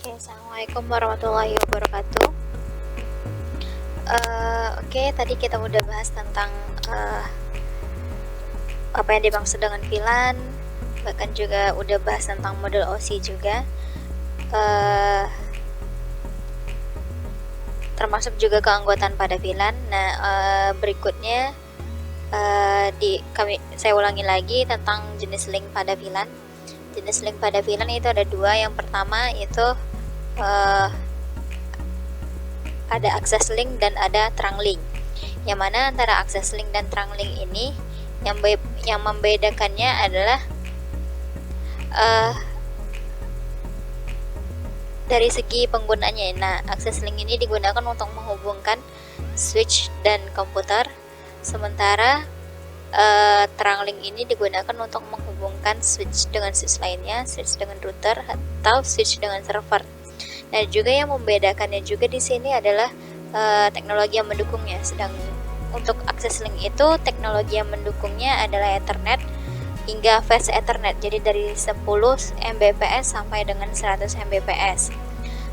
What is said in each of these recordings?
Assalamualaikum warahmatullahi wabarakatuh. Oke, tadi kita udah bahas tentang apa yang dimaksud dengan VLAN, bahkan juga udah bahas tentang model OSI juga, termasuk juga keanggotaan pada VLAN. Nah, berikutnya saya ulangi lagi tentang jenis link pada VLAN. Jenis link pada VLAN itu ada dua. Yang pertama itu ada access link dan ada trunk link. Yang mana antara access link dan trunk link ini yang membedakannya adalah dari segi penggunaannya. Nah, access link ini digunakan untuk menghubungkan switch dan komputer, sementara trunk link ini digunakan untuk menghubungkan switch dengan switch lainnya, switch dengan router, atau switch dengan server. Nah, juga yang membedakannya juga di sini adalah teknologi yang mendukungnya. Sedang untuk access link itu teknologi yang mendukungnya adalah Ethernet hingga Fast Ethernet. Jadi dari 10 Mbps sampai dengan 100 Mbps.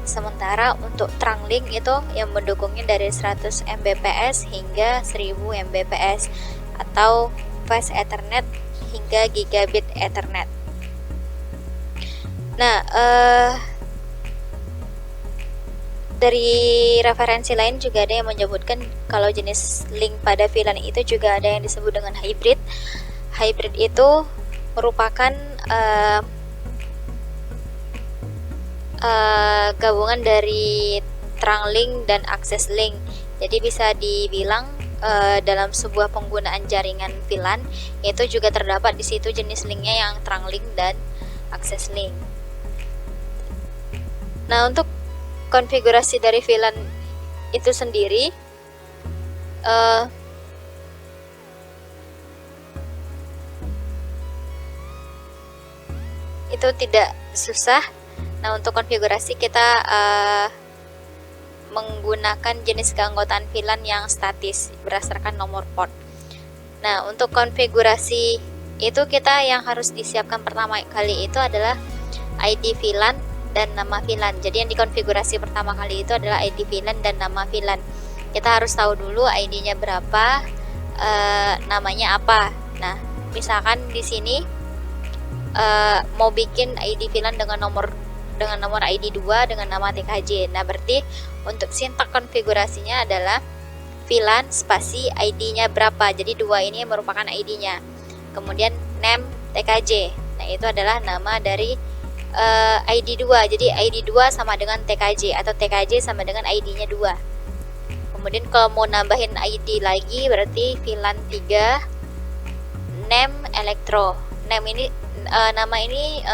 Sementara untuk trunk link itu yang mendukungnya dari 100 Mbps hingga 1000 Mbps atau Fast Ethernet hingga Gigabit Ethernet. Nah, dari referensi lain juga ada yang menyebutkan kalau jenis link pada VLAN itu juga ada yang disebut dengan hybrid. Hybrid itu merupakan gabungan dari trunk link dan access link. Jadi bisa dibilang dalam sebuah penggunaan jaringan VLAN itu juga terdapat di situ jenis linknya yang trunk link dan access link. Nah, untuk konfigurasi dari VLAN itu sendiri itu tidak susah. Nah, untuk konfigurasi kita menggunakan jenis keanggotaan VLAN yang statis berdasarkan nomor port. Nah, untuk konfigurasi itu kita yang harus disiapkan pertama kali itu adalah ID VLAN dan nama VLAN. Jadi yang dikonfigurasi pertama kali itu adalah ID VLAN dan nama VLAN. Kita harus tahu dulu ID-nya berapa, namanya apa. Nah, misalkan di sini mau bikin ID VLAN dengan nomor ID 2 dengan nama TKJ. Nah, berarti untuk sintak konfigurasinya adalah VLAN spasi ID-nya berapa. Jadi 2 ini merupakan ID-nya. Kemudian name TKJ. Nah, itu adalah nama dari ID 2. Jadi ID 2 sama dengan TKJ atau TKJ sama dengan ID-nya 2. Kemudian kalau mau nambahin ID lagi berarti VLAN 3 name elektro. Nama ini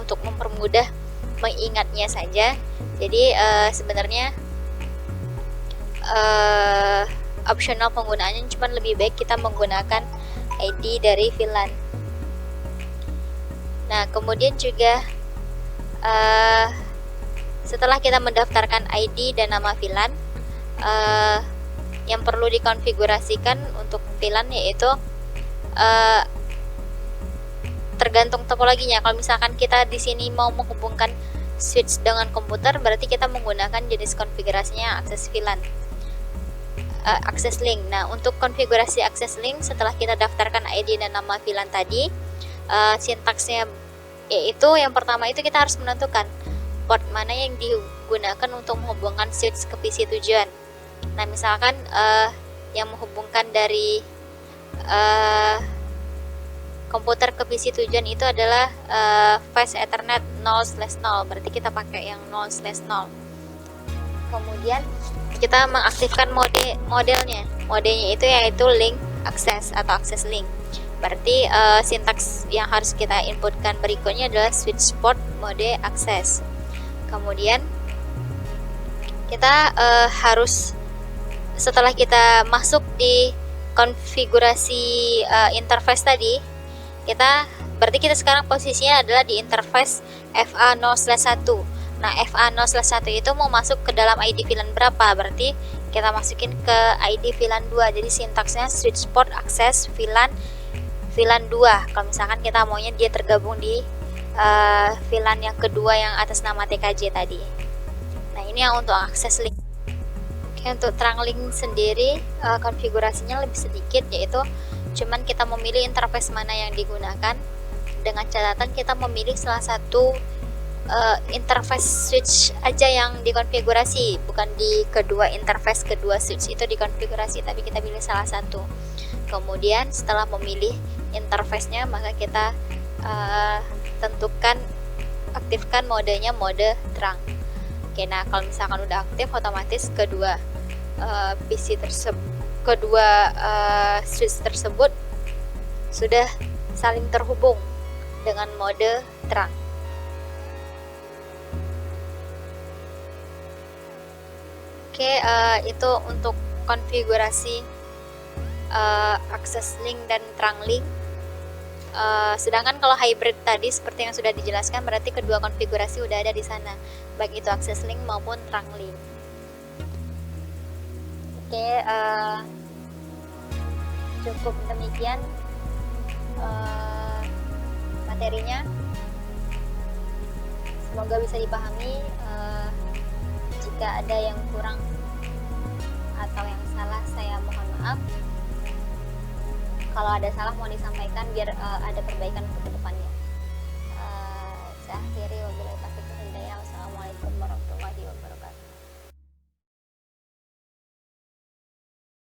untuk mempermudah mengingatnya saja. Jadi sebenarnya opsional penggunaannya, cuma lebih baik kita menggunakan ID dari VLAN. Nah, kemudian juga setelah kita mendaftarkan ID dan nama VLAN, yang perlu dikonfigurasikan untuk VLAN yaitu tergantung topologinya. Kalau misalkan kita di sini mau menghubungkan switch dengan komputer, berarti kita menggunakan jenis konfigurasinya access VLAN, access link. Nah, untuk konfigurasi access link setelah kita daftarkan ID dan nama VLAN tadi, sintaksnya yaitu yang pertama itu kita harus menentukan port mana yang digunakan untuk menghubungkan switch ke PC tujuan. Nah, misalkan yang menghubungkan dari komputer ke PC tujuan itu adalah Fast Ethernet 0/0, berarti kita pakai yang 0/0. Kemudian kita mengaktifkan modenya itu yaitu link access atau access link. Berarti sintaks yang harus kita inputkan berikutnya adalah switch port mode access. Kemudian kita harus, setelah kita masuk di konfigurasi interface tadi, berarti kita sekarang posisinya adalah di interface FA0/1. Nah, FA0/1 itu mau masuk ke dalam ID VLAN berapa? Berarti kita masukin ke ID VLAN 2. Jadi sintaksnya switch port access VLAN 2. Kalau misalkan kita maunya dia tergabung di VLAN yang kedua yang atas nama TKJ tadi. Nah, ini yang untuk akses link. Oke, untuk TrungLink sendiri konfigurasinya lebih sedikit, yaitu cuman kita memilih interface mana yang digunakan, dengan catatan kita memilih salah satu interface switch aja yang dikonfigurasi, bukan di kedua interface kedua switch itu dikonfigurasi, tapi kita pilih salah satu. Kemudian setelah memilih interface-nya, maka kita tentukan aktifkan modenya mode terang. Oke, nah kalau misalkan udah aktif, otomatis kedua PC tersebut, kedua switch tersebut sudah saling terhubung dengan mode terang. Oke, itu untuk konfigurasi akses link dan TrungLink. Sedangkan kalau hybrid tadi seperti yang sudah dijelaskan, berarti kedua konfigurasi udah ada di sana, baik itu akses link maupun TrungLink. Oke, cukup demikian materinya. Semoga bisa dipahami. Jika ada yang kurang atau yang salah, saya mohon maaf. Kalau ada salah mau disampaikan biar ada perbaikan